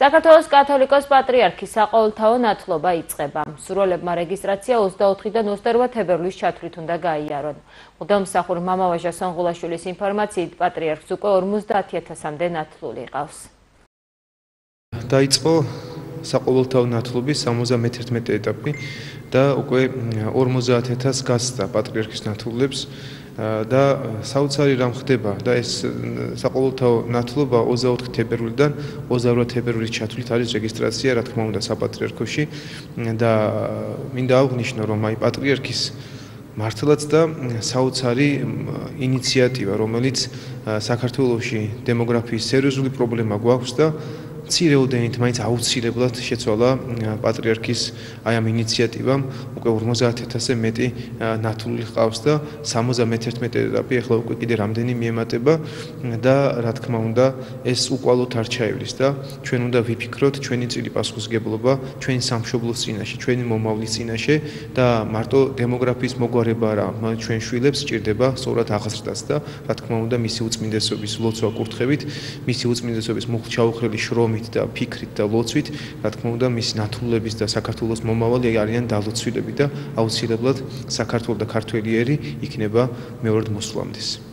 საქართველოს კათოლიკოს პატრიარქის საყოველთაო ნათლობა იწყება. მსურველებმა რეგისტრაცია 24-დან 28 თებერვლის ჩათვლით უნდა გაიარონ. მღვდელმსახურ მამავაჟა სონღულაშვილის ინფორმაციით პატრიარქს უკვე 50,000-მდე ნათლული ყავს. დაიწყო საყოველთაო ნათლობის 71 ეტაპი და უკვე 50,000 გასწა პატრიარქის ნათლულებს. და საოცარი რამ ხდება და ეს საყოველთაო ნათლობა 24 თებერვლიდან 28 თებერვლის ჩათვლით არის რეგისტრაცია, რა თქმა უნდა, საპატრიარქოში და მინდა აღვნიშნო, რომ აი პატრიარქის მართლაც და საოცარი ინიციატივა, რომელიც საქართველოში დემოგრაფიის სერიოზული პრობლემა გვაქვს და მცირეოდენით მაინც აუცილებლად შეცვალა პატრიარქის აი ამ ინიციატივამ უკვე 50,000-ზე მეტი ნათლული ჰყავს და 71 ეტაპი ახლა უკვე კიდე რამდენი მიემატება და რა თქმა უნდა ეს უკვალოდ არ ჩაივლის და ჩვენ უნდა ვიფიქროთ ჩვენი წილი პასუხისგებლობა ჩვენი სამშობლოს წინაშე, ჩვენი მომავლის წინაშე და მარტო დემოგრაფიის მოგვარება არა, ჩვენ შვილებს სჭირდება სწორად აღზრდაც და რა თქმა უნდა მისი უწმინდესობის ლოცვა კურთხევით, მისი უწმინდესობის მუხლჩაუხრელი შრომით და ფიქრით და ლოცვით, რა თქმა უნდა, მისი ნათლულების და საქართველოს მომავალი არიან დალოცვილები და აუცილებლად საქართველოს და ქართველი ერი იქნება მეორედ მოსვლამდე.